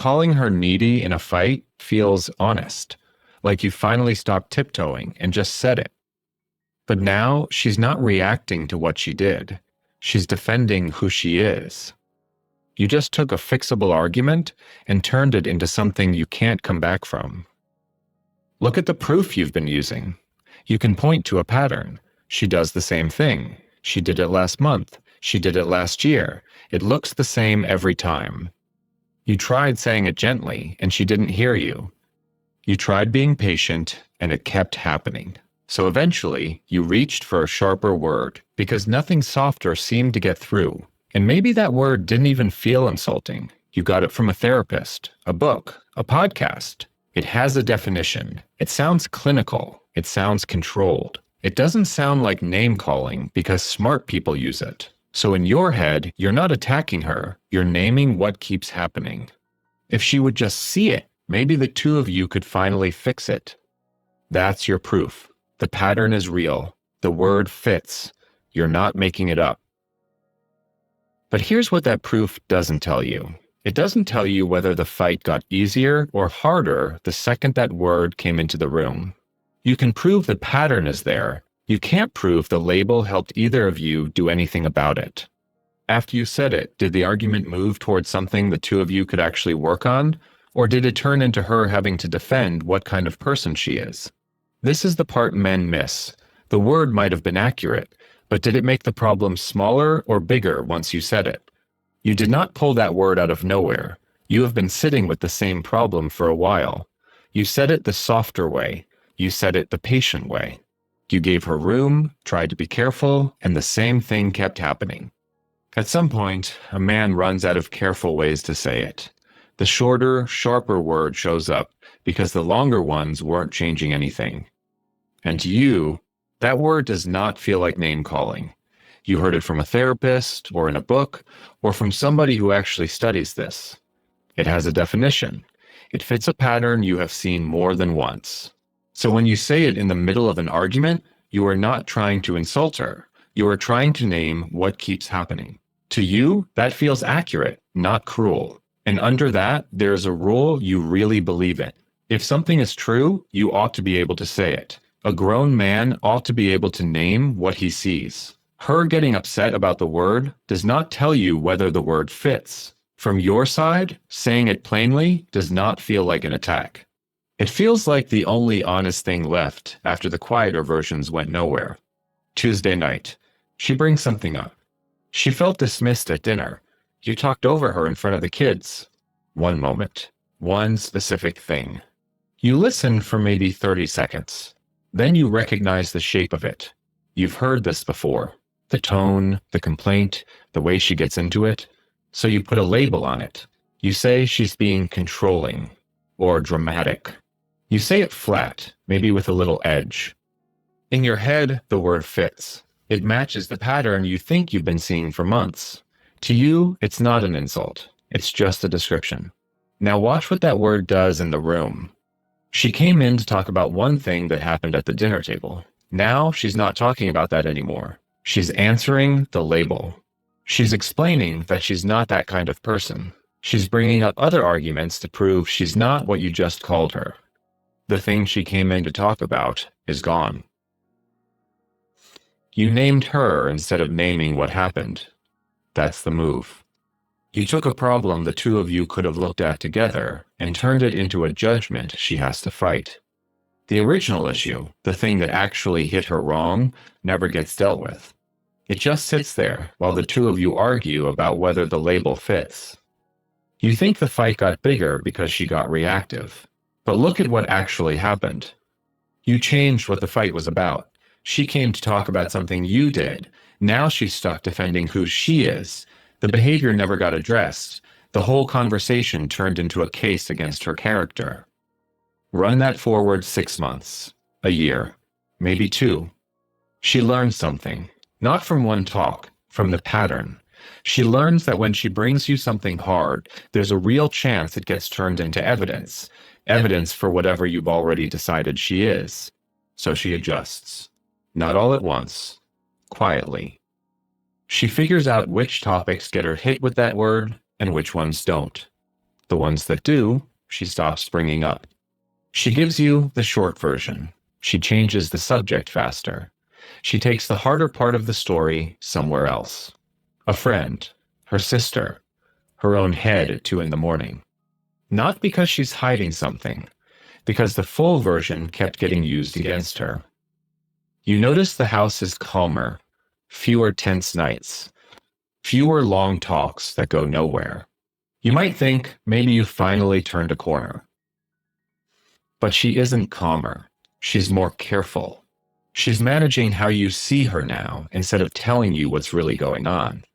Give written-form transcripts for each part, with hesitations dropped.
calling her needy in a fight feels honest, like you finally stopped tiptoeing and just said it. But now she's not reacting to what she did. She's defending who she is. You just took a fixable argument and turned it into something you can't come back from. Look at the proof you've been using. You can point to a pattern. She does the same thing. She did it last month. She did it last year. It looks the same every time. You tried saying it gently, and she didn't hear you. You tried being patient, and it kept happening. So eventually, you reached for a sharper word, because nothing softer seemed to get through. And maybe that word didn't even feel insulting. You got it from a therapist, a book, a podcast. It has a definition. It sounds clinical. It sounds controlled. It doesn't sound like name-calling because smart people use it. So in your head, you're not attacking her. You're naming what keeps happening. If she would just see it, maybe the two of you could finally fix it. That's your proof. The pattern is real. The word fits. You're not making it up. But here's what that proof doesn't tell you. It doesn't tell you whether the fight got easier or harder the second that word came into the room. You can prove the pattern is there. You can't prove the label helped either of you do anything about it. After you said it, did the argument move towards something the two of you could actually work on? Or did it turn into her having to defend what kind of person she is? This is the part men miss. The word might have been accurate, but did it make the problem smaller or bigger once you said it? You did not pull that word out of nowhere. You have been sitting with the same problem for a while. You said it the softer way. You said it the patient way. You gave her room, tried to be careful, and the same thing kept happening. At some point, a man runs out of careful ways to say it. The shorter, sharper word shows up because the longer ones weren't changing anything. And to you, that word does not feel like name-calling. You heard it from a therapist, or in a book, or from somebody who actually studies this. It has a definition. It fits a pattern you have seen more than once. So when you say it in the middle of an argument, you are not trying to insult her. You are trying to name what keeps happening. To you, that feels accurate, not cruel. And under that, there's a rule you really believe in. If something is true, you ought to be able to say it. A grown man ought to be able to name what he sees. Her getting upset about the word does not tell you whether the word fits. From your side, saying it plainly does not feel like an attack. It feels like the only honest thing left after the quieter versions went nowhere. Tuesday night. She brings something up. She felt dismissed at dinner. You talked over her in front of the kids. One moment. One specific thing. You listen for maybe 30 seconds. Then you recognize the shape of it. You've heard this before. The tone, the complaint, the way she gets into it. So you put a label on it. You say she's being controlling or dramatic. You say it flat, maybe with a little edge. In your head, the word fits. It matches the pattern you think you've been seeing for months. To you, it's not an insult. It's just a description. Now watch what that word does in the room. She came in to talk about one thing that happened at the dinner table. Now she's not talking about that anymore. She's answering the label. She's explaining that she's not that kind of person. She's bringing up other arguments to prove she's not what you just called her. The thing she came in to talk about is gone. You named her instead of naming what happened. That's the move. You took a problem the two of you could have looked at together and turned it into a judgment she has to fight. The original issue, the thing that actually hit her wrong, never gets dealt with. It just sits there while the two of you argue about whether the label fits. You think the fight got bigger because she got reactive. But look at what actually happened. You changed what the fight was about. She came to talk about something you did. Now she's stuck defending who she is. The behavior never got addressed. The whole conversation turned into a case against her character. Run that forward 6 months, a year, maybe 2. She learned something, not from one talk, from the pattern. She learns that when she brings you something hard, there's a real chance it gets turned into evidence. Evidence for whatever you've already decided she is. So she adjusts. Not all at once. Quietly. She figures out which topics get her hit with that word and which ones don't. The ones that do, she stops bringing up. She gives you the short version. She changes the subject faster. She takes the harder part of the story somewhere else. A friend, her sister, her own head at 2 a.m. Not because she's hiding something, because the full version kept getting used against her. You notice the house is calmer, fewer tense nights, fewer long talks that go nowhere. You might think maybe you finally turned a corner. But she isn't calmer. She's more careful. She's managing how you see her now instead of telling you what's really going on.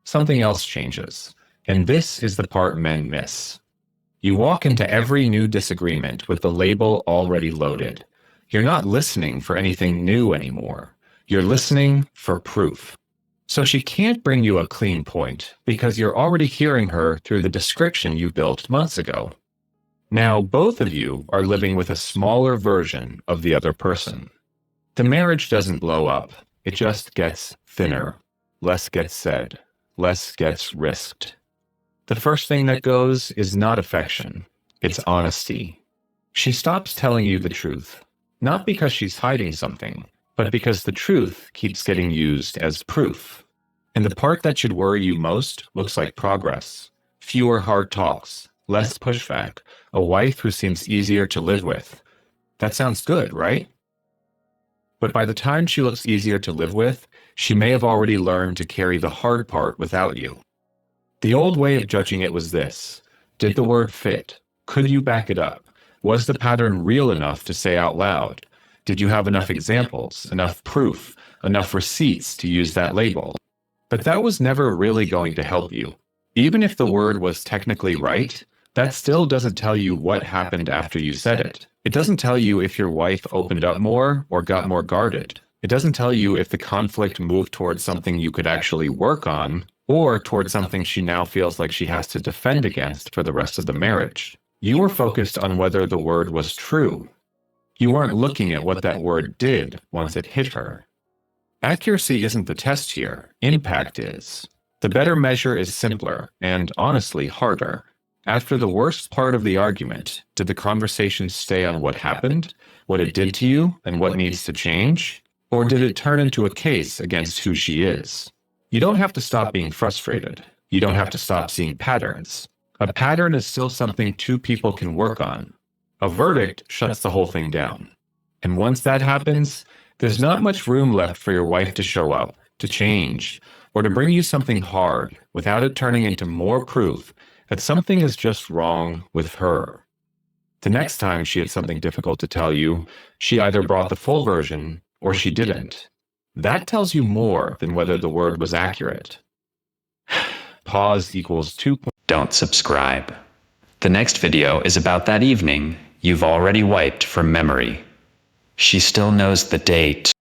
Something else changes, and this is the part men miss. You walk into every new disagreement with the label already loaded. You're not listening for anything new anymore. You're listening for proof. So she can't bring you a clean point because you're already hearing her through the description you built months ago. Now both of you are living with a smaller version of the other person. The marriage doesn't blow up. It just gets thinner. Less gets said. Less gets risked. The first thing that goes is not affection. It's honesty. She stops telling you the truth, not because she's hiding something, but because the truth keeps getting used as proof. And the part that should worry you most looks like progress. Fewer hard talks, less pushback, a wife who seems easier to live with. That sounds good, right? But by the time she looks easier to live with, she may have already learned to carry the hard part without you. The old way of judging it was this. Did the word fit? Could you back it up? Was the pattern real enough to say out loud? Did you have enough examples, enough proof, enough receipts to use that label? But that was never really going to help you. Even if the word was technically right, that still doesn't tell you what happened after you said it. It doesn't tell you if your wife opened up more or got more guarded. It doesn't tell you if the conflict moved towards something you could actually work on or towards something she now feels like she has to defend against for the rest of the marriage. You were focused on whether the word was true. You weren't looking at what that word did once it hit her. Accuracy isn't the test here. Impact is. The better measure is simpler and, honestly, harder. After the worst part of the argument, did the conversation stay on what happened, what it did to you, and what needs to change? Or did it turn into a case against who she is? You don't have to stop being frustrated. You don't have to stop seeing patterns. A pattern is still something two people can work on. A verdict shuts the whole thing down. And once that happens, there's not much room left for your wife to show up, to change, or to bring you something hard without it turning into more proof that something is just wrong with her. The next time she had something difficult to tell you, she either brought the full version or she didn't. That tells you more than whether the word was accurate. Pause equals 2. Don't subscribe. The next video is about that evening you've already wiped from memory. She still knows the date,